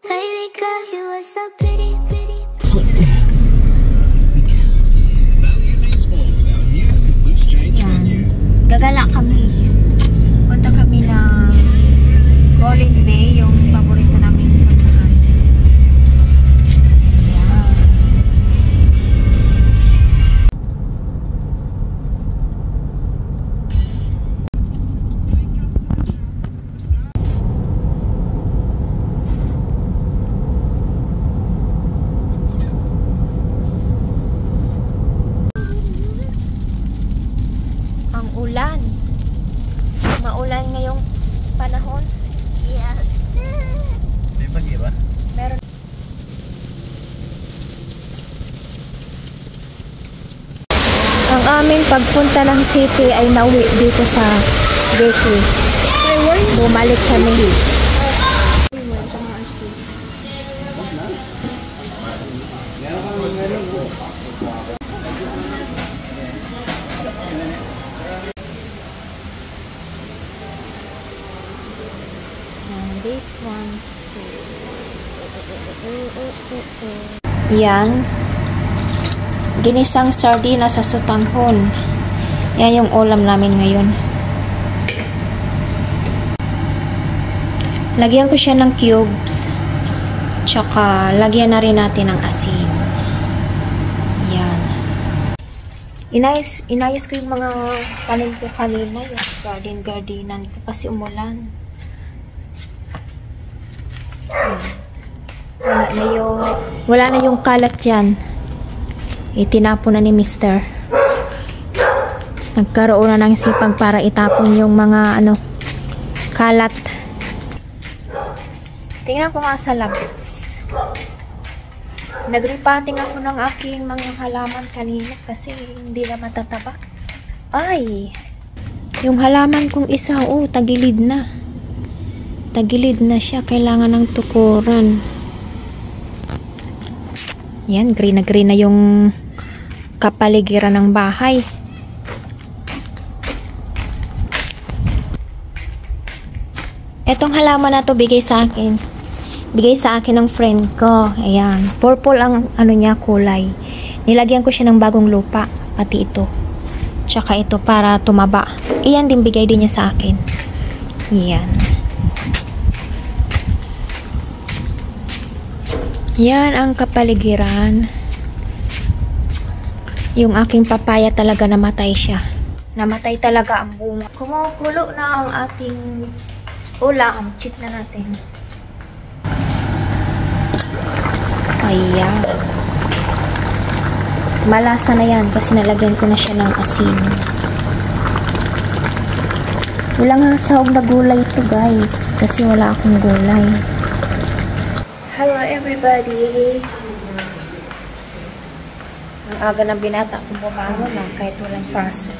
Baby girl, you are so pretty, pretty. Gagala kami. Punta kami ng Golden Bay, yung paborito namin puntahan. Ang ulan. Maulan ngayong panahon. Yes, sir. May bagyo ba? Meron. Ang aming pagpunta ng city ay nauwi dito sa gateway. Bumalik kami. This one. Yan. Ginisang sardina sa sutanghon. Yan yung ulam namin ngayon. Lagyan ko siya ng cubes. Tsaka lagyan na rin natin ng asin. Yan. Inayos ko yung mga tanim ko kanina. Yung gardenan ko kasi umulan. Wala na yung kalat dyan. Itinapon na ni Mr. Nagkaroon na ng sipag para itapon yung mga kalat. Tingnan ko nga sa labas. Nagripating ako ng aking mga halaman kanina kasi hindi na matataba. Ay! Yung halaman kong isa, tagilid na. Tagilid na siya. Kailangan ng tukuran. Yan, green na yung kapaligiran ng bahay. Etong halaman na to bigay sa akin. Bigay sa akin ng friend ko. Ayan. Purple ang niya kulay. Nilagyan ko siya ng bagong lupa. Pati ito. Tsaka ito para tumaba. Iyan din bigay din niya sa akin. Ayan. Yan ang kapaligiran. Yung aking papaya talaga namatay siya. Namatay talaga ang bunga. Kumukulo na ang ating ulam. Check na natin. Ayan. Malasa na yan kasi nalagyan ko na siya ng asin. Walang sahog na gulay ito guys. Kasi wala akong gulay. Hello everybody! Ang aga ng binata kung bumangon na kahit walang pasok.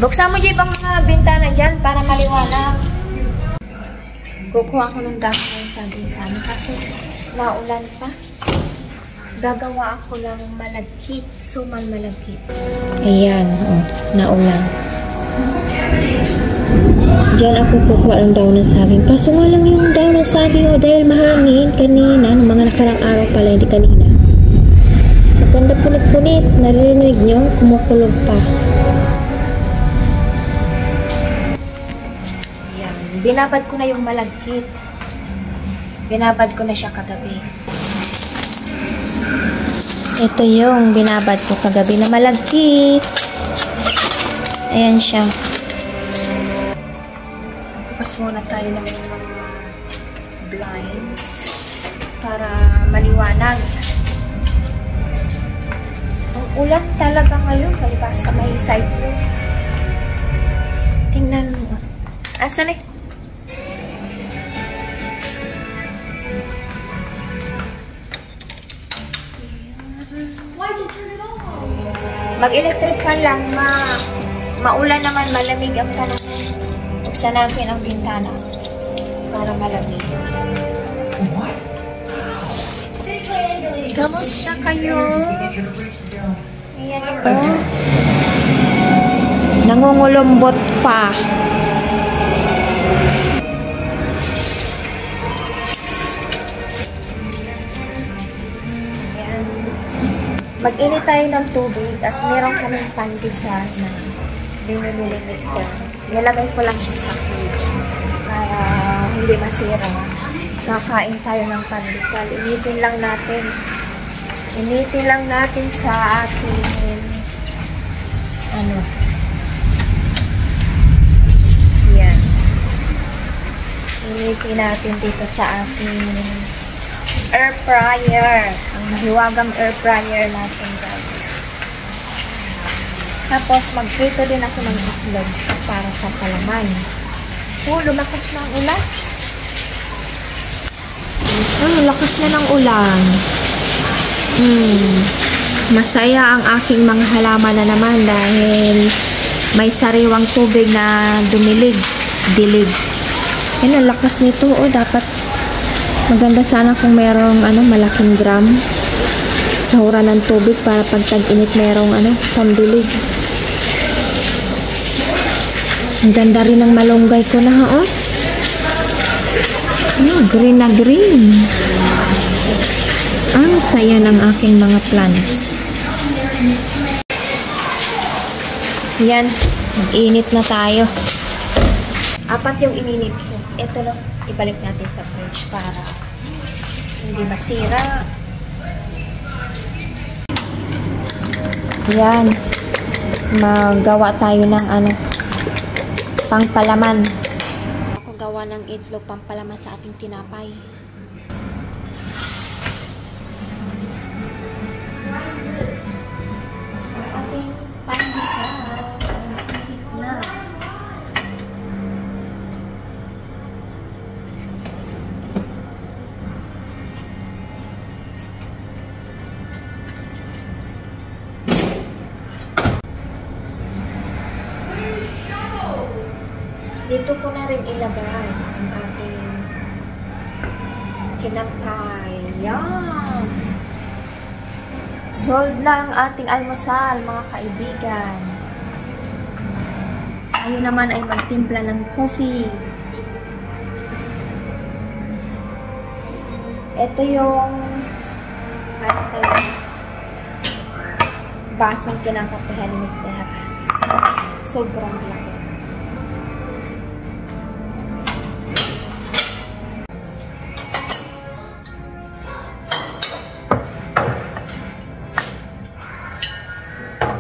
Buksan mo dyan mga bintana dyan para maliwanag. Kukuha ko ng dahon ng saging-saging kasi naulan pa. Gagawa ako ng malagkit, suman malagkit. Ayan, naulan. Diyan ako kukuha ng daon ng saging. Kaso nga lang yung daon ng saging dahil mahangin kanina, ng mga nakarang araw pala, hindi kanina. Maganda punit-punit. Narinig nyo? Kumukulog pa. Ayan. Binabad ko na yung malagkit. Binabad ko na siya kagabi. Ito yung binabad ko kagabi na malagkit. Ayan siya. Bukas muna tayo ng mga blinds para maliwanag. Ang ulan talaga ngayon palibas sa may side view. Tingnan mo. Asan eh? Mag-electric fan lang. Maulan naman, malamig ang panahon. Buksan natin ang bintana para malamig. Kamusta kayo? Ayan ito. Nangungulumbot pa. Mag-init tayo ng tubig at meron kaming pandesal na binili ni Mr. Nilagay ko lang siya sa fridge para hindi masira. Kakain tayo ng pandesal. Initin lang natin. Initin lang natin sa ating yan. Initin natin dito sa ating air fryer. Ang mahiwagang air fryer natin, guys. Tapos, magprito din ako ng itlog para sa palaman. Lumakas na ang ulan. Lakas na ng ulan. Masaya ang aking mga halaman na naman dahil may sariwang tubig na dilig. Yan, ang lakas nito. Dapat maganda sana kung merong malaking gram sa hura ng tubig para pag tag-init merong pandilig. Ang ganda rin ng malunggay ko na green na green. Ang saya ng aking mga plants. Yan, mag-init na tayo. 4 yung ininit ko. Ito lang, ibalik natin sa fridge para hindi masira. Yan. Magawa tayo ng pangpalaman. Ako gawa ng itlog pampalaman sa ating tinapay. Ating pandesal. Init na. Dito ko na rin ilagay ang ating tinapay. Yan! Solved na ang ating almusal, mga kaibigan. Ayun naman ay magtimpla ng coffee. Ito yung basong kinakapihan ni Mr. Sobrang laki.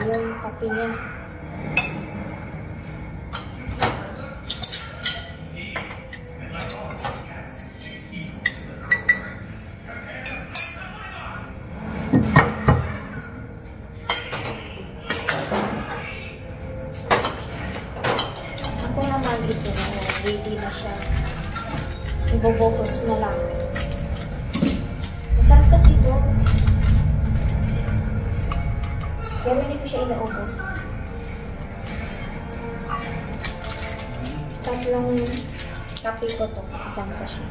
Yung kape niya. Ako naman ito, ready na siya. Ibubukos na lang. Masarap kasi ito. Pero hindi ko siya inaubos. Tatlong kape ko to. Isang sachet.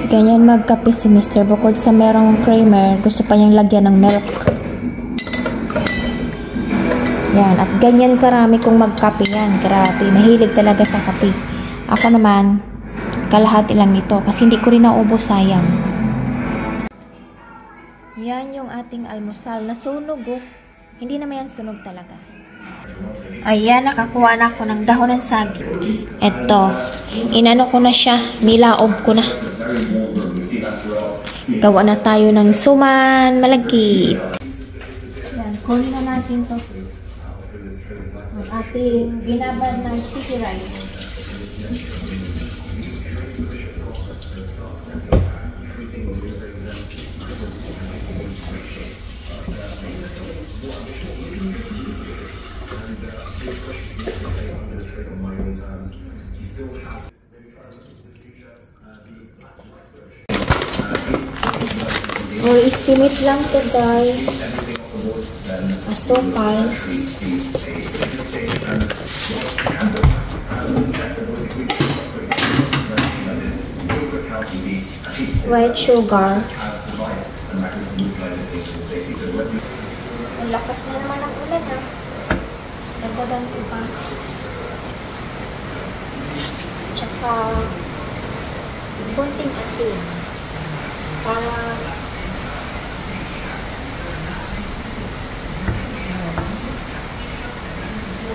Ganyan magkape si Mr. Bukod sa merong creamer, gusto pa niyang lagyan ng milk. Yan, at ganyan karami kong magkape yan. Grabe, mahilig talaga sa kape. Ako naman, kalahati lang nito kasi hindi ko rin naubos, sayang. Yan yung ating almusal. Nasunog Hindi naman yan sunog talaga. Ayan, nakakuha na ako ng dahon ng saging. Eto, inano ko na siya, nilaob ko na. Gawa na tayo ng suman malagkit. Yan, kunin na natin to. Ang ating binabad ng sticky rice. Estimate lang to, guys. Asukal. White sugar. Ang lakas na naman ang ulan ha. Nagbagan ko pa. Tsaka konting asin. Para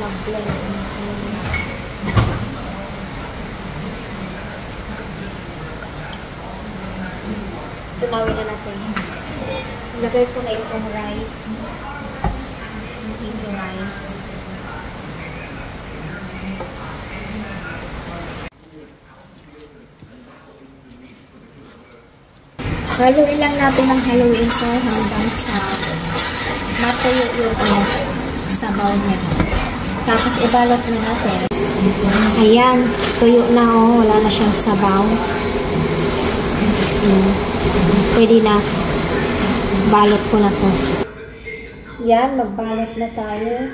mag-blend. Tunawin na natin. Ilagay ko na itong rice. Steamed rice. Haluin lang natin ang haluin ito hanggang sa matuyo yung sabaw niya. Tapos ibalot na natin. Ayan, tuyo na oh. Wala na siyang sabaw. Pwede na. Balot ko na to. Yan, magbalot na tayo.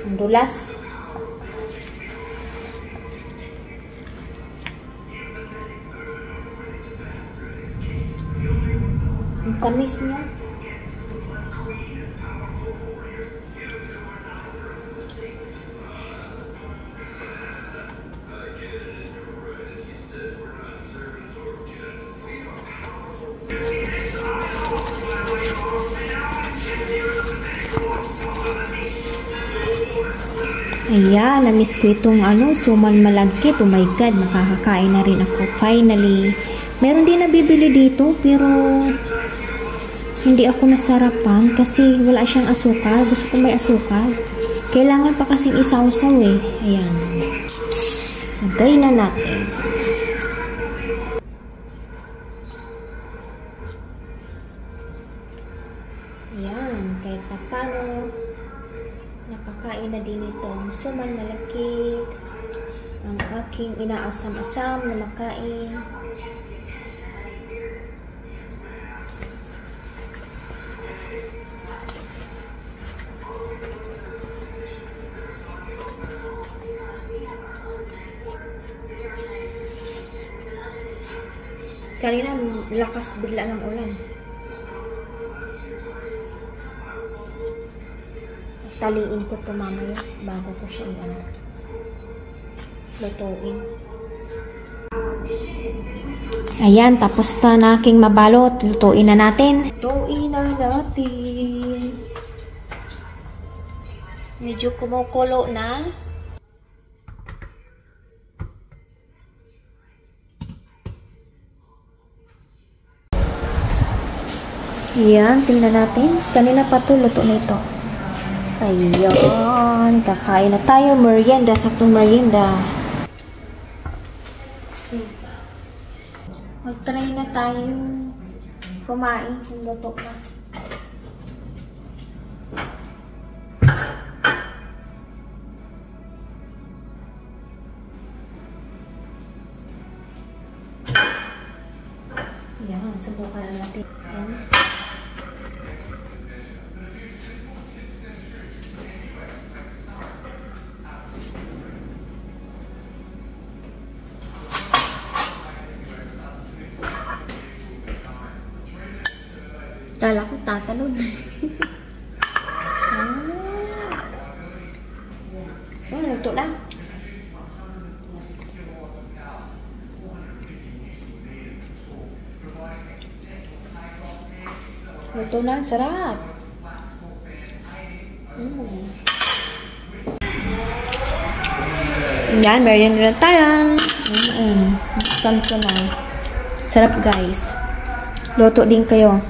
Ang dulas. Ang tamis niya. Ayan, na-miss ko itong suman malagkit. Oh my God, makakakain na rin ako. Finally. Meron din nabibili dito, pero hindi ako nasarapan kasi wala siyang asukal. Gusto ko may asukal. Kailangan pa kasing isaw-saw eh. Ayan. Lagay na natin. Ayan, kahit pa paano nakakain na din itong suman malagkit. Ang aking inaasam-asam na makain. Kanina lakas bigla ng ulan. Taliin ko ito mamaya bago ko siya lutuin. Ayan, tapos na aking mabalot. Lutuin na natin. Lutuin na natin. Medyo kumukulo na. Ayan, tingnan natin. Kanina pa ito, luto na ito. Ayan, kakain na tayo. Merienda, saktong merienda. Mag-try na tayo kumain kung luto na. Ayan, subukan na natin. Ayan. Kala ko tatalon. Luto na. Luto na, sarap. Yan, merienda na tayo. Gusto ko na. Sarap guys. Luto din kayo.